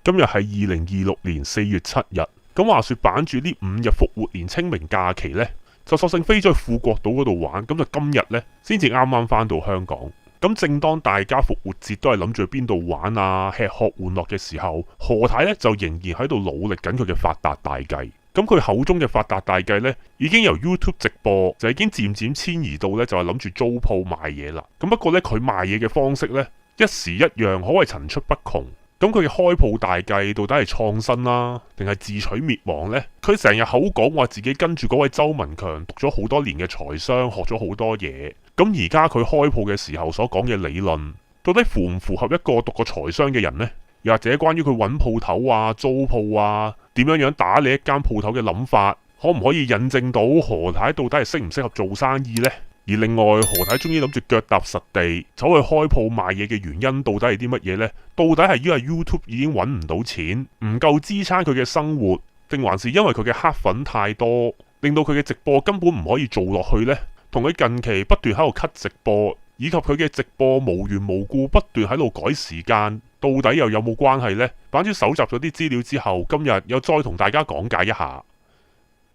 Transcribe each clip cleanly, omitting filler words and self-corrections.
今日係2026年4月7日。咁話說版主呢5日復活年清明假期呢，就索性飛咗去富國島嗰度玩。咁就今日呢，先至啱啱翻到香港。咁正當大家復活節都係諗住去邊度玩啊、吃喝玩樂嘅時候，何太呢就仍然喺度努力緊佢嘅發達大計。咁佢口中嘅發達大計呢，已經由 YouTube 直播就已經漸漸遷移到呢，就係諗住租鋪賣嘢啦。咁不過呢，佢賣嘢嘅方式呢，一時一樣，可謂層出不窮。咁佢嘅開鋪大計到底係創新啦，定係自取滅亡呢？佢成日口講話自己跟住嗰位周文強讀咗好多年嘅財商，學咗好多嘢。咁而家佢開鋪嘅時候所講嘅理論，到底符唔符合一個讀過財商嘅人呢？又或者關於佢揾鋪頭啊、租鋪啊、點樣打理一間鋪頭嘅諗法，可唔可以引證到何太到底係適唔適合做生意呢？而另外，何太終於諗住腳踏實地走去開鋪賣嘢嘅原因，到底係啲乜嘢呢？到底係因為 YouTube 已經揾唔到錢，唔夠支撐佢嘅生活，定還是因為佢嘅黑粉太多，令到佢嘅直播根本唔可以做落去呢？同佢近期不斷喺度 cut 直播，以及佢嘅直播無緣無故不斷喺度改時間，到底又有冇關係呢？版主搜集咗啲資料之後，今日又再同大家講解一下。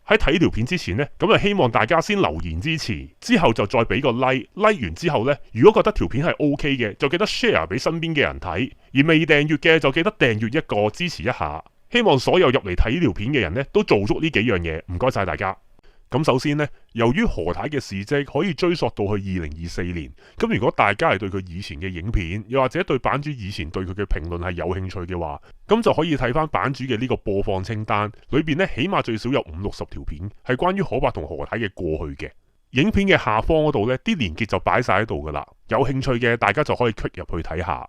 喺睇條片之前呢，咁就希望大家先留言支持，之後就再俾個 like 完之後呢，如果覺得條片係 OK 嘅，就記得 share 俾身邊嘅人睇，而未訂閱嘅就記得訂閱一個支持一下。希望所有入嚟睇呢條片嘅人呢，都做足呢幾樣嘢，唔該晒大家。咁首先呢，由於何太嘅事蹟可以追溯到去2024年，咁如果大家係對佢以前嘅影片，又或者對版主以前對佢嘅評論係有興趣嘅話，咁就可以睇翻版主嘅呢個播放清單，裏邊呢起碼最少有50-60條片係關於可伯同何太嘅過去嘅。影片嘅下方嗰度呢啲連結就擺晒喺度噶啦，有興趣嘅大家就可以 click 入去睇下。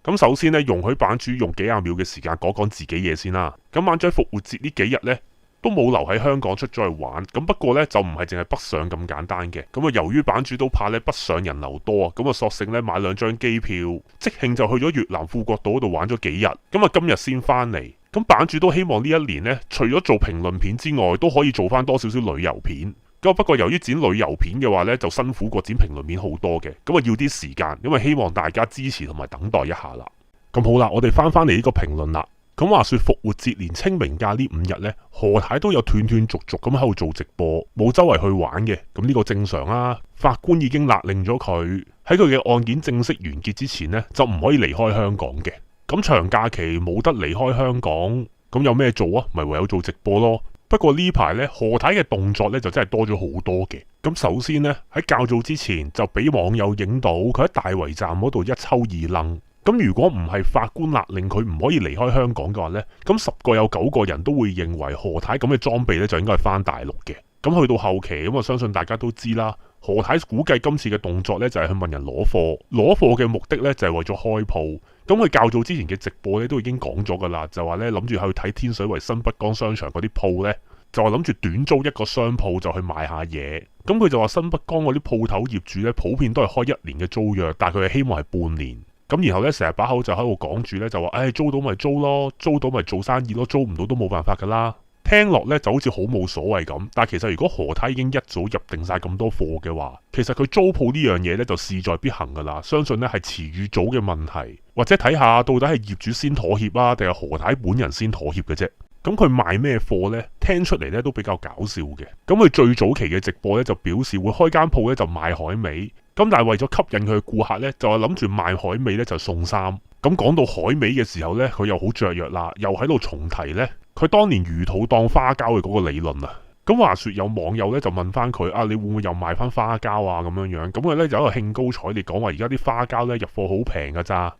咁首先呢，容許版主用幾廿秒嘅時間講講自己嘢先啦。咁版主喺復活節呢幾日呢，都冇留喺香港出咗去玩，咁不過呢，就唔係淨係北上咁簡單嘅。咁啊，由於版主都怕呢北上人流多啊，咁啊索性呢買2張機票，即興就去咗越南富國島度玩咗幾日。咁啊今日先翻嚟。咁版主都希望呢一年呢，除咗做評論片之外，都可以做翻多少少旅遊片。咁不過由於剪旅遊片嘅話呢，就辛苦過剪評論片好多嘅，咁啊要啲時間，因為希望大家支持同埋等待一下啦。咁好啦，我哋翻嚟呢個評論啦。咁話說復活節連清明假呢5日呢，何太都有斷斷續續咁喺度做直播，冇周圍去玩嘅。咁呢個正常啦。法官已經勒令咗佢喺佢嘅案件正式完結之前呢，就唔可以離開香港嘅。咁長假期冇得離開香港，咁有咩做啊？咪唯有做直播咯。不過呢排呢，何太嘅動作呢就真係多咗好多嘅。咁首先呢，喺較早之前就俾網友影到佢喺大圍站嗰度一抽二楞。咁如果唔係法官勒令佢唔可以離開香港嘅話呢，咁10個有9個人都會認為何太咁嘅裝備呢就應該係翻大陸嘅。咁去到後期咁啊，相信大家都知啦。何太估計今次嘅動作呢就係去問人攞貨，攞貨嘅目的呢就係為咗開鋪。咁佢較早之前嘅直播呢都已經講咗噶啦，就話呢諗住去睇天水圍新北江商場嗰啲鋪呢，就話諗住短租一個商鋪就去賣下嘢。咁佢就話新北江嗰啲鋪頭業主呢普遍都係開1年嘅租約，但係佢係希望係半年。咁然後咧，成日把口就喺度講住咧，就話，租到咪租咯，租到咪做生意咯，租唔到都冇辦法噶啦。聽落咧就好似好冇所謂咁，但係其實如果何太已經一早入定晒咁多貨嘅話，其實佢租鋪呢樣嘢咧就勢在必行噶啦。相信咧係遲與早嘅問題，或者睇下到底係業主先妥協啊，定係何太本人先妥協嘅啫。咁佢賣咩貨呢？聽出嚟咧都比較搞笑嘅。咁佢最早期嘅直播咧就表示會開間鋪咧就賣海味。咁但係為咗吸引佢嘅顧客呢，就係諗住賣海味呢就送衫。咁講到海味嘅時候呢，佢又好雀躍啦，又喺度重提呢佢當年魚肚當花膠嘅嗰個理論啊。咁話說有網友呢就問翻佢啊，你會唔會又賣翻花膠啊咁樣樣？咁佢呢就喺度興高采烈講話，而家啲花膠呢入貨好平噶咋。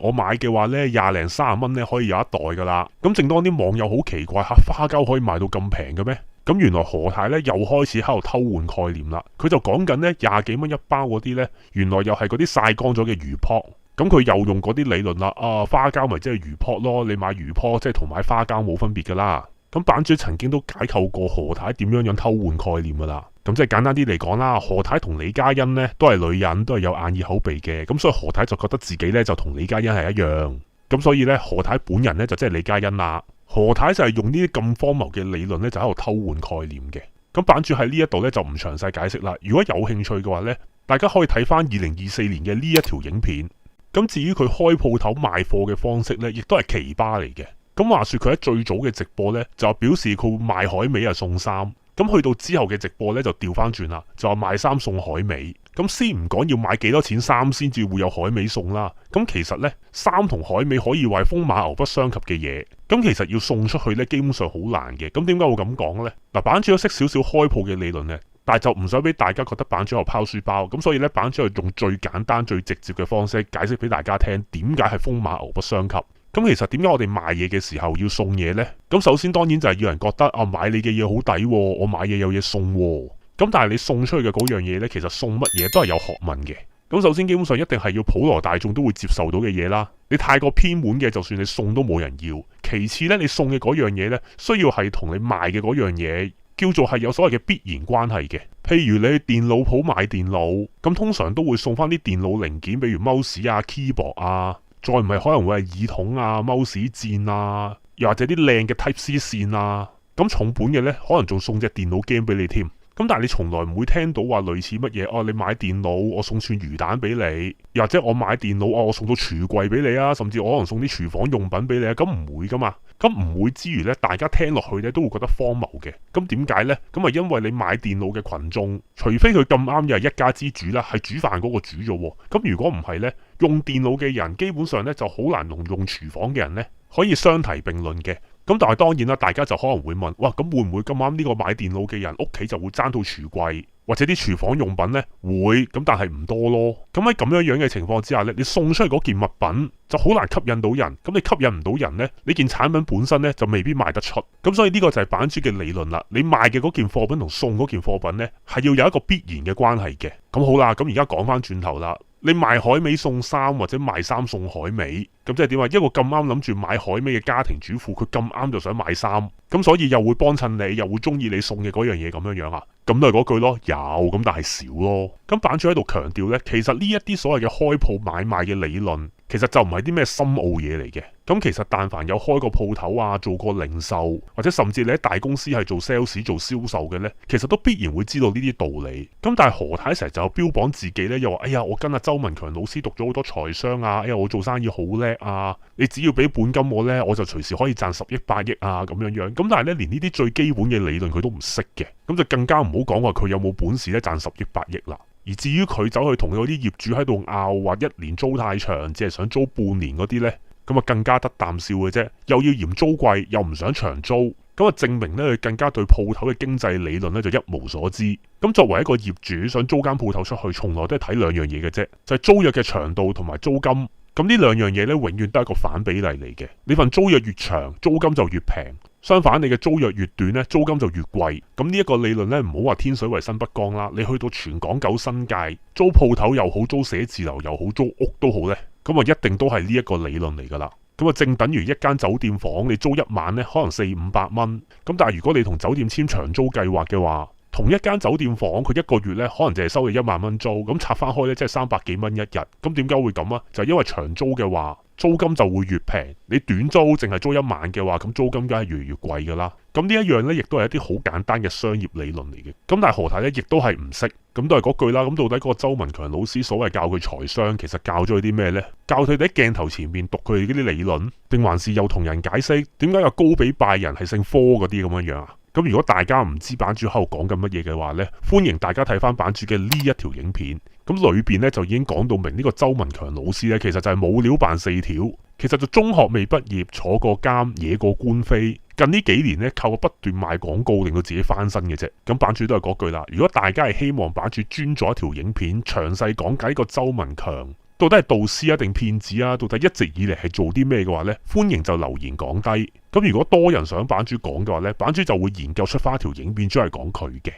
我買嘅話呢20零30蚊呢可以有一袋噶啦。咁正當啲網友好奇怪吓，花膠可以賣到咁平嘅咩？咁原來何太呢又開始喺度偷換概念啦。佢就講緊呢20幾蚊一包嗰啲呢，原來又係嗰啲曬乾咗嘅魚泡。咁佢又用嗰啲理論啦，花膠咪即係魚泡咯，你買魚泡即係同買花膠冇分別噶啦。咁版主曾經都解構過何太點樣偷換概念噶啦。咁即係簡單啲嚟講啦，何太同李嘉欣呢都係女人，都係有眼耳口鼻嘅。咁所以何太就覺得自己呢就同李嘉欣係一樣。咁所以呢，何太本人呢就即係李嘉欣啦。何太就係用呢啲咁荒謬嘅理論呢，就喺度偷換概念嘅。咁版主喺呢一度呢，就唔詳細解釋啦。如果有興趣嘅話呢，大家可以睇翻2024年嘅呢一條影片。咁至於佢開鋪頭賣貨嘅方式呢，亦都係奇葩嚟嘅。咁話說佢喺最早嘅直播呢，就表示佢會賣海味送衫。咁去到之後嘅直播呢，就調翻轉啦，就話賣衫送海味。咁先唔講要買幾多錢衫先至會有海味送啦。咁其實呢，衫同海味可以話係風馬牛不相及嘅嘢。咁其實要送出去呢，基本上好難嘅。咁點解會咁講呢？嗱，版主都識少少開鋪嘅理論嘅，但係就唔想俾大家覺得版主係拋書包。咁所以呢，版主係用最簡單最直接嘅方式解釋俾大家聽，點解係風馬牛不相及。咁其實點解我哋賣嘢嘅時候要送嘢呢？咁首先當然就係要人覺得啊，買你嘅嘢好抵喎，我買嘢有嘢送喎。咁但係你送出去嘅嗰樣嘢呢，其實送乜嘢都係有學問嘅。咁首先基本上一定係要普羅大眾都會接受到嘅嘢啦。你太過偏門嘅，就算你送都冇人要。其次呢，你送嘅嗰樣嘢呢，需要係同你賣嘅嗰樣嘢叫做係有所謂嘅必然關係嘅。譬如你去電腦鋪買電腦，咁通常都會送翻啲電腦零件，比如 mouse 啊、keyboard 啊。再唔係可能會係耳筒啊、mouse 墊啊，又或者啲靚嘅 Type C 線啊。咁重本嘅呢，可能仲送隻電腦 game 俾你添。咁但係你從來唔會聽到話類似乜嘢哦，你買電腦我送串魚蛋俾你，又或者我買電腦我送到櫥櫃俾你啊，甚至我可能送啲廚房用品俾你啊。咁唔會噶嘛。咁唔會之餘呢，大家聽落去呢都會覺得荒謬嘅。咁點解呢？咁啊因為你買電腦嘅群眾，除非佢咁啱又係一家之主啦，係煮飯嗰個煮咗。咁如果唔係呢，用電腦嘅人基本上呢就好難同用廚房嘅人呢可以相提並論嘅。咁但係當然啦，大家就可能會問，哇，咁會唔會咁啱呢個買電腦嘅人屋企就會爭到櫥櫃或者啲廚房用品呢？會，咁但係唔多咯。咁喺咁樣嘅情況之下呢，你送出去嗰件物品就好難吸引到人。咁你吸引唔到人呢，呢件產品本身呢就未必賣得出。咁所以呢個就係版主嘅理論啦。你賣嘅嗰件貨品同送嗰件貨品呢，係要有一個必然嘅關係嘅。咁好啦，咁而家講翻轉頭啦。你賣海味送衫或者賣衫送海味，咁即係點啊？一個咁啱諗住買海味嘅家庭主婦，佢咁啱就想買衫，咁所以又會幫襯你，又會中意你送嘅嗰樣嘢咁樣啊？咁都係嗰句咯，有咁但係少咯。咁版主喺度強調呢，其實呢一啲所謂嘅開鋪買賣嘅理論，其實就唔係啲咩深奧嘢嚟嘅。咁其實但凡有開過鋪頭啊，做過零售，或者甚至你喺大公司係做 sales 做銷售嘅呢，其實都必然會知道呢啲道理。咁但係何太成日就標榜自己呢，又話哎呀我跟阿周文強老師讀咗好多財商啊，哎呀我做生意好叻啊，你只要俾本金我呢，我就隨時可以賺10億8億啊咁樣樣。咁但係呢，連呢啲最基本嘅理論佢都唔識嘅，咁就更加唔好講話佢有冇本事咧賺10億8億啦。而至於佢走去同嗰啲業主喺度拗，話1年租太長，只係想租半年嗰啲呢，咁啊更加得啖笑嘅啫。又要嫌租貴，又唔想長租，咁啊證明呢，佢更加對鋪頭嘅經濟理論呢就一無所知。咁作為一個業主想租間鋪頭出去，從來都係睇兩樣嘢嘅啫，就係租約嘅長度同埋租金。咁呢兩樣嘢呢，永遠都係一個反比例嚟嘅。你份租約越長，租金就越平；相反，你嘅租約越短呢，租金就越貴。咁呢一個理論呢，唔好話天水圍新北江啦，你去到全港九新界租鋪頭又好，租寫字樓又好，租屋都好呢，咁啊一定都係呢一個理論嚟噶啦。咁啊正等於一間酒店房，你租1晚呢，可能400-500蚊。咁但係如果你同酒店簽長租計劃嘅話，同一間酒店房佢一個月呢，可能淨係收你1萬蚊租，咁拆翻開呢，即係300幾蚊一日。咁點解會咁啊？就係因為長租嘅話，租金就會越平。你短租淨係租1晚嘅話，咁租金梗係越嚟越貴噶啦。咁呢一樣呢，亦都係一啲好簡單嘅商業理論嚟嘅。咁但係何太呢，亦都係唔識。咁都係嗰句啦。咁到底嗰個周文強老師所謂教佢財商，其實教咗佢啲咩呢？教佢哋喺鏡頭前面讀佢哋嗰啲理論，定還是又同人解釋點解有高比拜仁係姓科嗰啲咁樣樣啊？咁如果大家唔知版主喺度講緊乜嘢嘅話呢，歡迎大家睇翻版主嘅呢一條影片。咁裏邊呢，就已經講到明呢個周文強老師呢，其實就係冇料扮4條，其實就中學未畢業，坐過監，惹過官非，近呢幾年呢，靠不斷賣廣告令到自己翻身嘅啫。咁版主都係嗰句啦，如果大家係希望版主專做一條影片詳細講解呢個周文強到底係導師啊定騙子啊，到底一直以嚟係做啲咩嘅話呢，歡迎就留言講低。咁如果多人想版主講嘅話呢，版主就會研究出翻一條影片專係講佢嘅。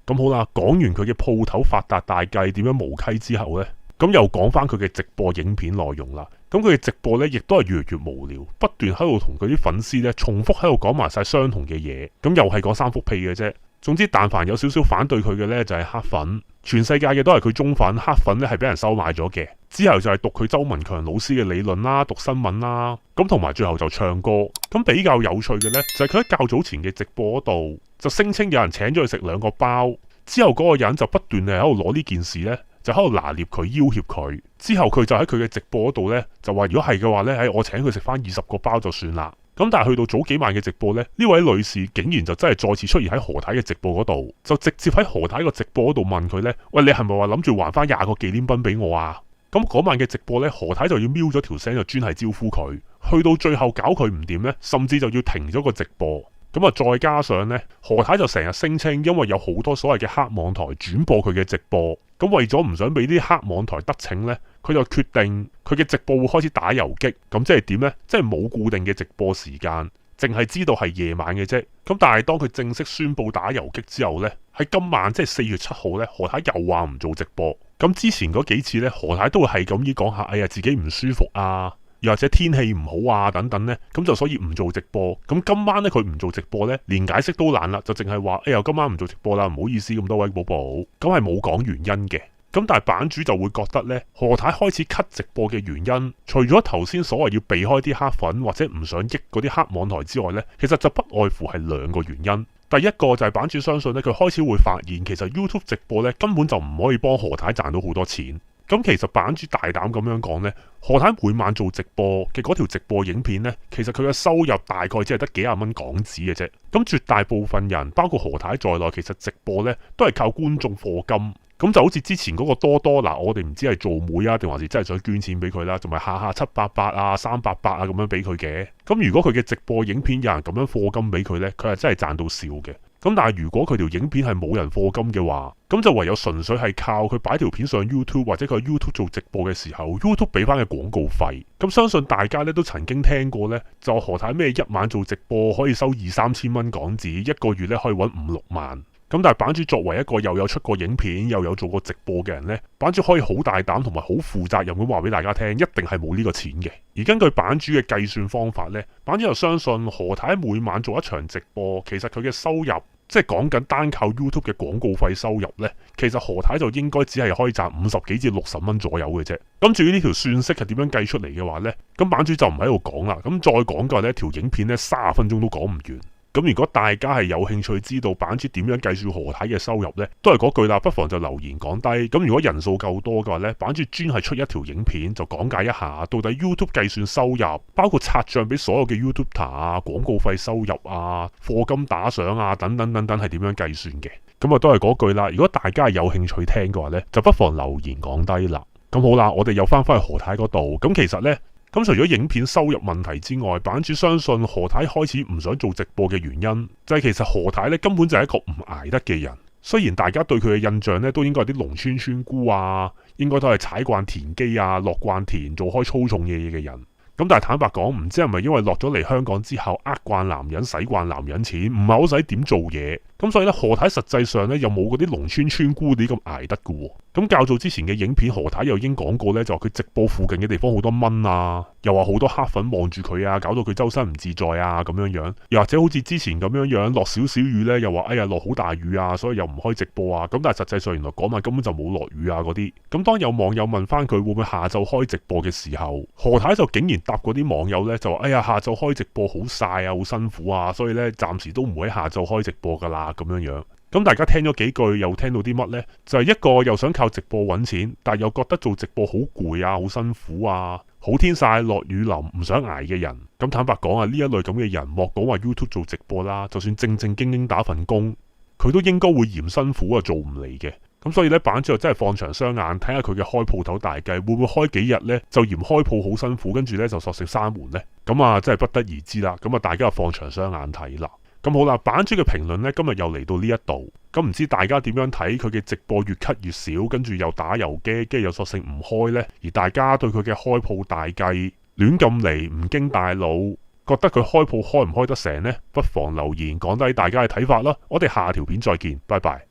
咁好啦，講完佢嘅鋪頭發達大計點樣無稽之後呢，咁又講翻佢嘅直播影片內容啦。咁佢嘅直播呢，亦都係越嚟越無聊，不斷喺度同佢啲粉絲呢重複喺度講埋晒相同嘅嘢，咁又係講三幅屁嘅啫。總之但凡有少少反對佢嘅呢，就係黑粉，全世界嘅都係佢忠粉，黑粉呢係俾人收買咗嘅。之後就係讀佢周文強老師嘅理論啦，讀新聞啦，咁同埋最後就唱歌。咁比較有趣嘅呢，就係佢喺較早前嘅直播嗰度就聲稱有人請咗佢食2個包，之後嗰個人就不斷喺度攞呢件事呢，就喺度拿捏佢，要挾佢。之後佢就喺佢嘅直播嗰度呢，就話如果係嘅話呢，我請佢食翻20個包就算啦。咁但係去到早幾晚嘅直播呢，呢位女士竟然就真係再次出現喺何太嘅直播嗰度，就直接喺何太個直播嗰度問佢呢：「喂，你係咪話諗住還翻20個紀念品俾我啊？」咁嗰晚嘅直播呢，何太就要瞄咗條聲，就專係招呼佢。去到最後搞佢唔掂呢，甚至就要停咗個直播。咁啊，再加上呢，何太就成日聲稱，因為有好多所謂嘅黑網台轉播佢嘅直播，咁為咗唔想俾啲黑網台得逞呢，佢就決定佢嘅直播會開始打游擊。咁即係點呢？即係冇固定嘅直播時間，淨係知道係夜晚嘅啫。咁但係當佢正式宣布打游擊之後呢，喺今晚即係4月7號呢，何太又話唔做直播。咁之前嗰幾次呢，何太都會係咁樣講下，哎呀自己唔舒服啊，又或者天氣唔好啊等等呢，咁就所以唔做直播。咁今晚呢，佢唔做直播呢，連解釋都懶啦，就淨係話，哎呀今晚唔做直播啦，唔好意思咁多位寶寶，咁係冇講原因嘅。咁但係版主就會覺得呢，何太開始 cut 直播嘅原因，除咗頭先所謂要避開啲黑粉或者唔想益嗰啲黑網台之外呢，其實就不外乎係2個原因。第一個就係版主相信呢，佢開始會發現其實 YouTube 直播呢根本就唔可以幫何太賺到好多錢。咁其實版主大膽咁樣講呢，何太每晚做直播嘅嗰條直播影片呢，其實佢嘅收入大概只係得幾廿蚊港紙嘅啫。咁絕大部分人，包括何太在內，其實直播呢都係靠觀眾課金。咁就好似之前嗰個多多嗱，我哋唔知係做妹啊，定還是真係想捐錢俾佢啦，同埋下788啊、388啊咁樣俾佢嘅。咁如果佢嘅直播影片有人咁樣課金俾佢呢，佢係真係賺到笑嘅。咁但係如果佢條影片係冇人課金嘅話，咁就唯有純粹係靠佢擺條片上 YouTube 或者佢 YouTube 做直播嘅時候 YouTube 俾翻嘅廣告費。咁相信大家咧都曾經聽過呢，就何太咩一晚做直播可以收2-3千蚊港紙，一個月咧可以搵5-6萬。咁但係版主作為一個又有出過影片又有做過直播嘅人呢，版主可以好大膽同埋好負責任咁話俾大家聽，一定係冇呢個錢嘅。而根據版主嘅計算方法呢，版主又相信何太每晚做一場直播，其實佢嘅收入，即係講緊單靠 YouTube 嘅廣告費收入呢，其實何太就應該只係可以賺50幾至60蚊左右嘅啫。咁至於呢條算式係點樣計出嚟嘅話呢，咁版主就唔喺度講啦。咁再講嘅話呢，條影片呢30分鐘都講唔完。咁如果大家係有興趣知道版主點樣計算何太嘅收入呢，都係嗰句啦，不妨就留言講低。咁如果人數夠多嘅話呢，版主專係出一條影片就講解一下到底 YouTube 計算收入，包括拆賬俾所有嘅 YouTuber 啊、廣告費收入啊、課金打賞啊等等等等係點樣計算嘅。咁啊都係嗰句啦，如果大家係有興趣聽嘅話呢，就不妨留言講低啦。咁好啦，我哋又翻去何太嗰度。咁其實呢，咁除咗影片收入問題之外，版主相信何太開始唔想做直播嘅原因，就係其實何太咧根本就係一個唔捱得嘅人。雖然大家對佢嘅印象咧都應該係啲農村村姑啊，應該都係踩慣田基啊、落慣田做開粗重嘢嘅人。咁但係坦白講，唔知係咪因為落咗嚟香港之後呃慣男人、使慣男人錢，唔係好使點做嘢，咁所以咧何太實際上咧又冇嗰啲農村村姑啲咁捱得嘅。咁較早之前嘅影片，何太又已經講過咧，就話佢直播附近嘅地方好多蚊啊，又話好多黑粉望住佢啊，搞到佢周身唔自在啊咁樣樣。又或者好似之前咁樣樣落少少雨咧，又話哎呀落好大雨啊，所以又唔開直播啊。咁但係實際上原來嗰晚根本就冇落雨啊嗰啲。咁當有網友問翻佢會唔會下晝開直播嘅時候，何太就竟然答嗰啲網友咧就話哎呀下晝開直播好曬啊，好辛苦啊，所以咧暫時都唔會喺下晝開直播噶啦咁樣樣。咁大家聽咗幾句又聽到啲乜呢？就係一個又想靠直播揾錢，但又覺得做直播好攰啊、好辛苦啊、好天曬落雨淋唔想捱嘅人。咁坦白講啊，呢一類咁嘅人，莫講話 YouTube 做直播啦，就算正正經經打份工，佢都應該會嫌辛苦啊，做唔嚟嘅。咁所以呢，版主真係放長雙眼睇下佢嘅開鋪頭大計，會唔會開幾日呢？就嫌開鋪好辛苦，跟住呢就索性閂門呢？咁啊，真係不得而知啦。咁啊，大家就放長雙眼睇啦。咁好啦，版主嘅評論呢，今日又嚟到呢一度，咁唔知大家點樣睇佢嘅直播越 cut 越少，跟住又打遊擊，跟住又索性唔開呢？而大家對佢嘅開鋪大計亂咁嚟，唔經大腦，覺得佢開鋪開唔開得成呢？不妨留言講低大家嘅睇法啦。我哋下條片再見，拜拜。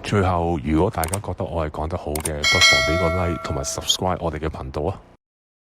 最後，如果大家覺得我係講得好嘅，不妨俾個 like 同埋 subscribe 我哋嘅頻道啊。